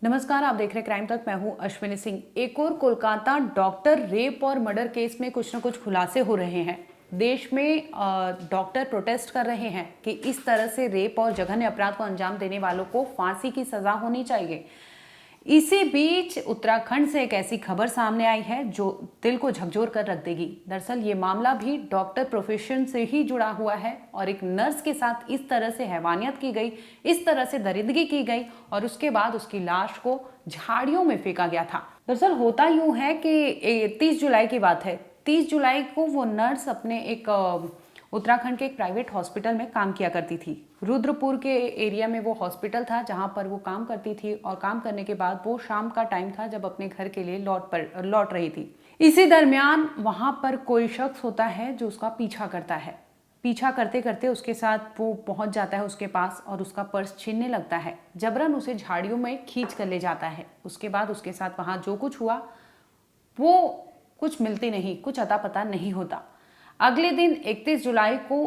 नमस्कार, आप देख रहे हैं क्राइम तक। मैं हूं अश्विनी सिंह। एक और कोलकाता डॉक्टर रेप और मर्डर केस में कुछ न कुछ खुलासे हो रहे हैं। देश में डॉक्टर प्रोटेस्ट कर रहे हैं कि इस तरह से रेप और जघन्य अपराध को अंजाम देने वालों को फांसी की सजा होनी चाहिए। इसी बीच उत्तराखंड से एक ऐसी खबर सामने आई है जो दिल को झकझोर कर रख देगी। दरअसल ये मामला भी डॉक्टर प्रोफेशन से ही जुड़ा हुआ है और एक नर्स के साथ इस तरह से हैवानियत की गई, इस तरह से दरिंदगी की गई और उसके बाद उसकी लाश को झाड़ियों में फेंका गया था। दरअसल होता यूं है कि 30 जुलाई की बात है। 30 जुलाई को वो नर्स अपने एक उत्तराखंड के एक प्राइवेट हॉस्पिटल में काम किया करती थी। रुद्रपुर के एरिया में वो हॉस्पिटल था जहां पर वो काम करती थी और काम करने के बाद वो शाम का टाइम था जब अपने घर के लिए लौट रही थी। इसी दरमियान वहां पर कोई शख्स होता है जो उसका पीछा करता है। पीछा करते करते उसके साथ वो पहुंच जाता है उसके पास और उसका पर्स छीनने लगता है। जबरन उसे झाड़ियों में खींच कर ले जाता है। उसके बाद उसके साथ वहां जो कुछ हुआ वो कुछ मिलती नहीं, कुछ अता पता नहीं होता। अगले दिन 31 जुलाई को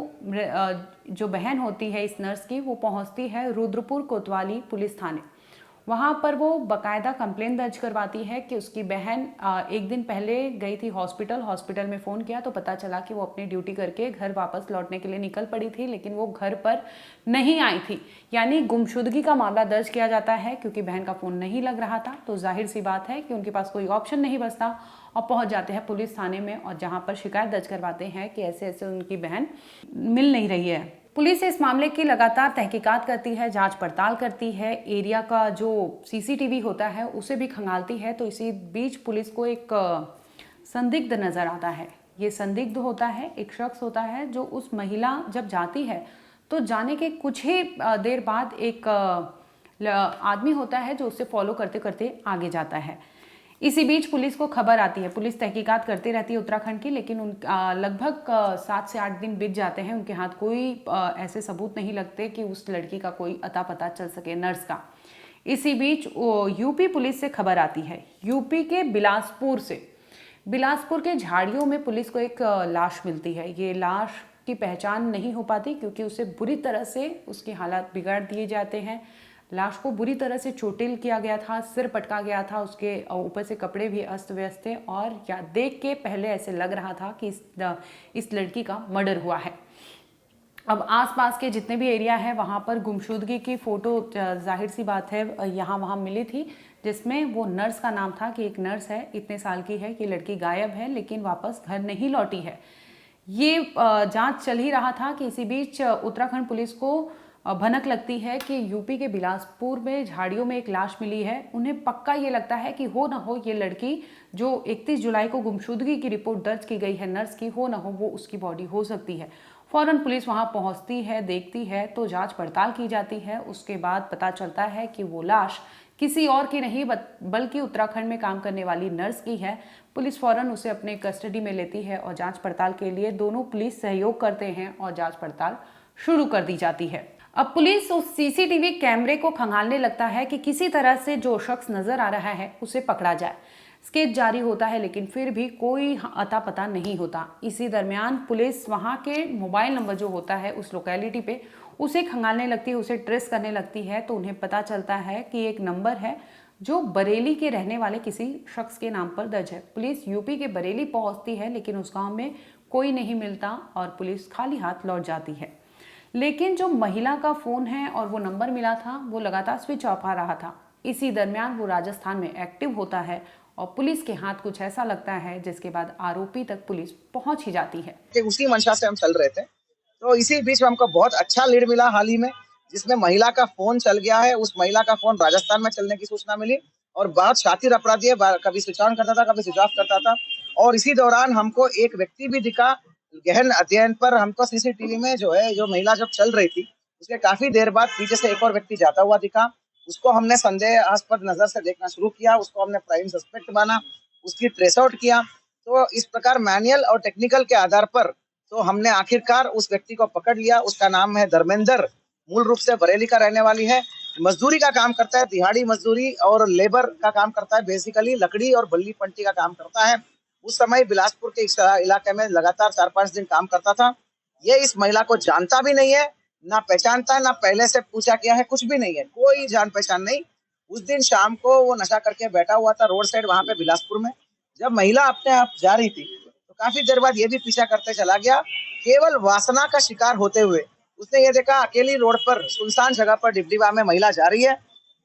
जो बहन होती है इस नर्स की, वो पहुंचती है रुद्रपुर कोतवाली पुलिस थाने। वहां पर वो बकायदा कंप्लेन दर्ज करवाती है कि उसकी बहन एक दिन पहले गई थी हॉस्पिटल में फ़ोन किया तो पता चला कि वो अपनी ड्यूटी करके घर वापस लौटने के लिए निकल पड़ी थी, लेकिन वो घर पर नहीं आई थी। यानी गुमशुदगी का मामला दर्ज किया जाता है क्योंकि बहन का फ़ोन नहीं लग रहा था। तो जाहिर सी बात है कि उनके पास कोई ऑप्शन नहीं बचता और पहुंच जाते हैं पुलिस थाने में और जहां पर शिकायत दर्ज करवाते हैं कि ऐसे ऐसे उनकी बहन मिल नहीं रही है। पुलिस इस मामले की लगातार तहकीकात करती है, जांच पड़ताल करती है, एरिया का जो सीसीटीवी होता है उसे भी खंगालती है। तो इसी बीच पुलिस को एक संदिग्ध नजर आता है। ये संदिग्ध होता है, एक शख्स होता है जो उस महिला जब जाती है तो जाने के कुछ ही देर बाद एक आदमी होता है जो उससे फॉलो करते करते आगे जाता है। इसी बीच पुलिस को खबर आती है। पुलिस तहकीकात करती रहती है उत्तराखंड की, लेकिन लगभग 7 से 8 दिन बीत जाते हैं। उनके हाथ कोई ऐसे सबूत नहीं लगते कि उस लड़की का कोई अता पता चल सके, नर्स का। इसी बीच यूपी पुलिस से खबर आती है, यूपी के बिलासपुर के झाड़ियों में पुलिस को एक लाश मिलती है। ये लाश की पहचान नहीं हो पाती क्योंकि उसे बुरी तरह से उसके हालात बिगाड़ दिए जाते हैं। लाश को बुरी तरह से चोटिल किया गया था, सिर पटका गया था, उसके ऊपर से कपड़े भी अस्त व्यस्त थे और देख के पहले ऐसे लग रहा था कि इस लड़की का मर्डर हुआ है। अब आसपास के जितने भी एरिया है वहाँ पर गुमशुदगी की फ़ोटो जाहिर सी बात है यहाँ वहाँ मिली थी, जिसमें वो नर्स का नाम था कि एक नर्स है, इतने साल की है कि लड़की गायब है लेकिन वापस घर नहीं लौटी है। ये जांच चल ही रहा था कि इसी बीच उत्तराखंड पुलिस को भनक लगती है कि यूपी के बिलासपुर में झाड़ियों में एक लाश मिली है। उन्हें पक्का ये लगता है कि हो ना हो ये लड़की जो 31 जुलाई को गुमशुदगी की रिपोर्ट दर्ज की गई है नर्स की, हो ना हो वो उसकी बॉडी हो सकती है। फौरन पुलिस वहां पहुंचती है, देखती है तो जांच पड़ताल की जाती है। उसके बाद पता चलता है कि वो लाश किसी और की नहीं बल्कि उत्तराखंड में काम करने वाली नर्स की है। पुलिस फौरन उसे अपने कस्टडी में लेती है और जांच पड़ताल के लिए दोनों पुलिस सहयोग करते हैं और जांच पड़ताल शुरू कर दी जाती है। अब पुलिस उस सीसीटीवी कैमरे को खंगालने लगता है कि किसी तरह से जो शख्स नजर आ रहा है उसे पकड़ा जाए। स्केच जारी होता है लेकिन फिर भी कोई अता पता नहीं होता। इसी दरमियान पुलिस वहां के मोबाइल नंबर जो होता है उस लोकेलिटी पे उसे खंगालने लगती है, उसे ट्रेस करने लगती है। तो उन्हें पता चलता है कि एक नंबर है जो बरेली के रहने वाले किसी शख्स के नाम पर दर्ज है। पुलिस यूपी के बरेली पहुंचती है लेकिन उस गाँव में कोई नहीं मिलता और पुलिस खाली हाथ लौट जाती है। लेकिन जो महिला का फोन है और वो नंबर मिला था वो लगातार स्विच ऑफ आ रहा था। इसी दरमियान वो राजस्थान में एक्टिव होता है और पुलिस के हाथ कुछ ऐसा लगता है जिसके बाद आरोपी तक पुलिस पहुंच ही जाती है। उसी मंशा से हम चल रहे थे, तो इसी बीच में हमको बहुत अच्छा लीड मिला हाल ही में, जिसमें महिला का फोन चल गया है। उस महिला का फोन राजस्थान में चलने की सूचना मिली और बहुत शातिर अपराधी है, कभी स्विच ऑन करता था, कभी स्विच ऑफ करता था। और इसी दौरान हमको एक व्यक्ति भी दिखा। गहन अध्ययन पर हमको सीसीटीवी में जो महिला जब चल रही थी उसके काफी देर बाद पीछे से एक और व्यक्ति जाता हुआ दिखा। उसको हमने संदेहास्पद नजर से देखना शुरू किया, उसको हमने प्राइम सस्पेक्ट माना, उसकी ट्रेस आउट किया। तो इस प्रकार मैनुअल और टेक्निकल के आधार पर तो हमने आखिरकार उस व्यक्ति को पकड़ लिया। उसका नाम है धर्मेंद्र, मूल रूप से बरेली का रहने वाली है। मजदूरी का काम करता है, दिहाड़ी मजदूरी और लेबर का काम करता है। बेसिकली लकड़ी और बल्ली पंटी का काम करता है। उस समय बिलासपुर के इलाके में लगातार 4-5 दिन काम करता था। ये इस महिला को जानता भी नहीं है, ना पहचानता है, ना पहले से पूछा किया है, कुछ भी नहीं है, कोई जान पहचान नहीं। उस दिन शाम को वो नशा करके बैठा हुआ था रोड साइड वहां पे बिलासपुर में। जब महिला अपने आप जा रही थी तो काफी देर बाद ये भी पीछा करते चला गया, केवल वासना का शिकार होते हुए। उसने ये देखा अकेली रोड पर सुनसान जगह पर डिबडीबा में महिला जा रही है,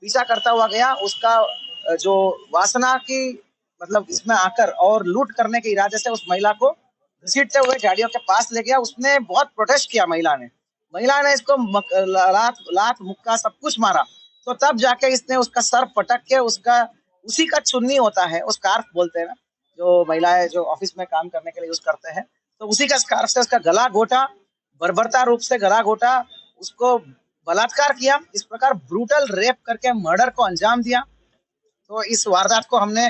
पीछा करता हुआ गया। उसका जो वासना की मतलब इसमें आकर और लूट करने के इरादे से उस महिला को घसीटते हुए गाड़ियों के पास ले गया। उसने बहुत प्रोटेस्ट किया, महिला ने इसको लात मुक्का सब कुछ मारा। तो तब जाके इसने उसका सर पटक के उसका उसी का चुन्नी होता है, वो स्कार्फ बोलते हैं ना, जो महिलाएं जो ऑफिस में काम करने के लिए यूज करते हैं, तो उसी का स्कार्फ से उसका गला घोटा, बर्बरता रूप से गला घोटा, उसको बलात्कार किया। इस प्रकार ब्रूटल रेप करके मर्डर को अंजाम दिया। तो इस वारदात को हमने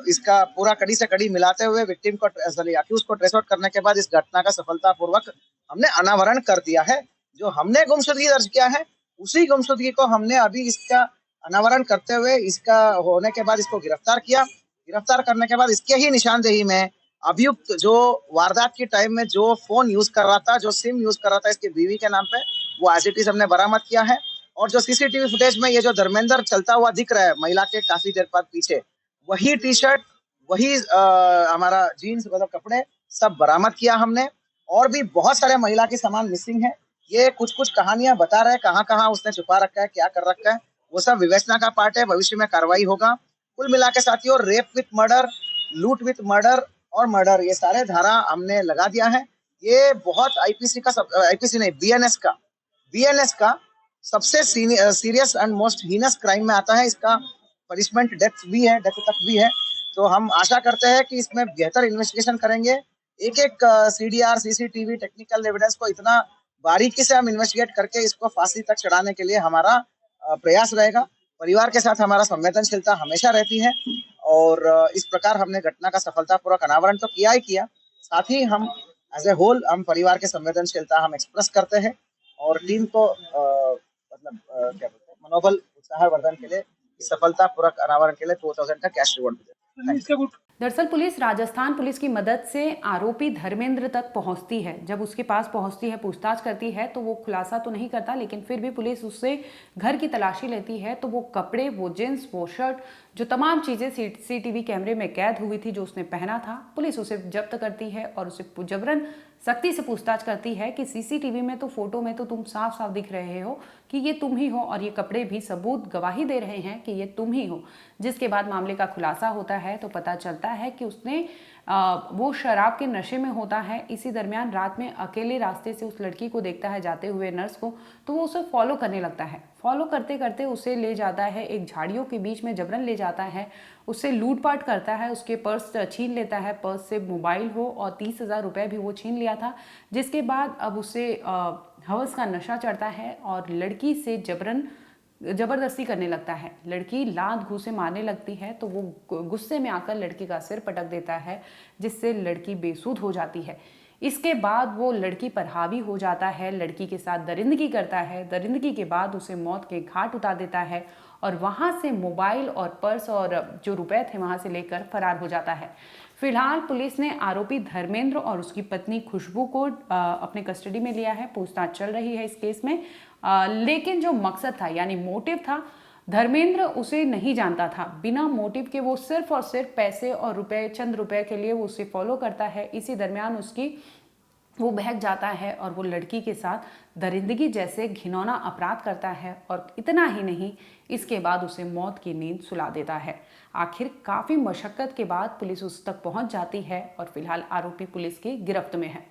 इसका पूरा कड़ी से कड़ी मिलाते हुए विक्टिम को अक्यूज को ट्रेस आउट करने के बाद इस घटना का सफलतापूर्वक हमने अनावरण कर दिया है। जो हमने गुमशुदगी दर्ज किया है उसी गुमशुदगी को हमने अभी इसका अनावरण करते हुए इसका होने के बाद इसको गिरफ्तार किया। गिरफ्तार करने के बाद इसके ही निशानदेही में अभियुक्त जो वारदात के टाइम में जो फोन यूज कर रहा था, जो सिम यूज कर रहा था इसकी बीवी के नाम पे, वो एज इट इज हमने बरामद किया है। और जो सीसीटीवी फुटेज में ये जो धर्मेंद्र चलता हुआ दिख रहा है महिला के काफी देर बाद पीछे, वही टी शर्ट, वही हमारा जीन्स मतलब कपड़े सब बरामद किया हमने। और भी बहुत सारे महिला के सामान मिसिंग है। ये कुछ कुछ कहानियां बता रहे हैं, कहाँ कहाँ उसने छुपा रखा है, क्या कर रखा है, वो सब विवेचना का पार्ट है। भविष्य में कार्रवाई होगा। कुल मिला के साथियों, रेप विथ मर्डर, लूट विथ मर्डर और मर्डर, ये सारे धारा हमने लगा दिया है। ये बहुत आईपीसी का आईपीसी नहीं, बीएनएस का सबसे serious and most heinous crime में आता है। इसका पनिशमेंट डेथ भी है, डेथ तक भी है। तो हम आशा करते हैं कि इसमें बेहतर इन्वेस्टिगेशन करेंगे। एक एक सीडीआर, सीसीटीवी, टेक्निकल एविडेंस को इतना बारीकी से हम इन्वेस्टिगेट करके इसको फांसी तक चढ़ाने के लिए हमारा प्रयास रहेगा। परिवार के साथ हमारा संवेदनशीलता हमेशा रहती है। और इस प्रकार हमने घटना का सफलतापूर्वक अनावरण तो किया ही किया, साथ ही हम एज ए होल हम परिवार के संवेदनशीलता हम एक्सप्रेस करते हैं और टीम को क्या बोलते हैं, मनोबल उत्साहवर्धन के लिए इस सफलतापूर्वक अनावरण के लिए 2000 का कैश रिवॉर्ड मिलेगा। दरअसल पुलिस राजस्थान पुलिस की मदद से आरोपी धर्मेंद्र तक पहुंचती है। जब उसके पास पहुंचती है, पूछताछ करती है, तो वो खुलासा तो नहीं करता, लेकिन फिर भी पुलिस उससे घर की तलाशी लेती है। तो वो कपड़े, वो जींस, वो शर्ट, जो तमाम चीजें सीसीटीवी कैमरे में कैद हुई थी जो उसने पहना था, पुलिस उसे जब्त करती है और उसे जबरन सख्ती से पूछताछ करती है कि सीसीटीवी में तो, फोटो में तो तुम साफ साफ दिख रहे हो कि ये तुम ही हो, और ये कपड़े भी सबूत गवाही दे रहे हैं कि ये तुम ही हो। जिसके बाद मामले का खुलासा होता है तो पता चलता है कि उसने वो शराब के नशे में होता है। इसी दरमियान रात में अकेले रास्ते से उस लड़की को देखता है जाते हुए, नर्स को, तो वो उसे फॉलो करने लगता है। फॉलो करते करते उसे ले जाता है एक झाड़ियों के बीच में, जबरन ले जाता है, उससे लूटपाट करता है, उसके पर्स छीन लेता है। पर्स से मोबाइल हो और 30,000 रुपये भी वो छीन लिया था। जिसके बाद अब उसे हवस का नशा चढ़ता है और लड़की से जबरदस्ती करने लगता है। लड़की लात घूंसे मारने लगती है तो वो गुस्से में आकर लड़की का सिर पटक देता है, जिससे लड़की बेसुध हो जाती है। इसके बाद वो लड़की पर हावी हो जाता है, लड़की के साथ दरिंदगी करता है। दरिंदगी के बाद उसे मौत के घाट उतार देता है और वहाँ से मोबाइल और पर्स और जो रुपए थे वहाँ से लेकर फरार हो जाता है। फिलहाल पुलिस ने आरोपी धर्मेंद्र और उसकी पत्नी खुशबू को अपने कस्टडी में लिया है। पूछताछ चल रही है इस केस में। लेकिन जो मकसद था, यानी मोटिव था, धर्मेंद्र उसे नहीं जानता था। बिना मोटिव के वो सिर्फ और सिर्फ पैसे और रुपए, चंद रुपए के लिए वो उसे फॉलो करता है। इसी दरमियान वो बहक जाता है और वो लड़की के साथ दरिंदगी जैसे घिनौना अपराध करता है। और इतना ही नहीं, इसके बाद उसे मौत की नींद सुला देता है। आखिर काफ़ी मशक्कत के बाद पुलिस उस तक पहुंच जाती है और फिलहाल आरोपी पुलिस की गिरफ्त में है।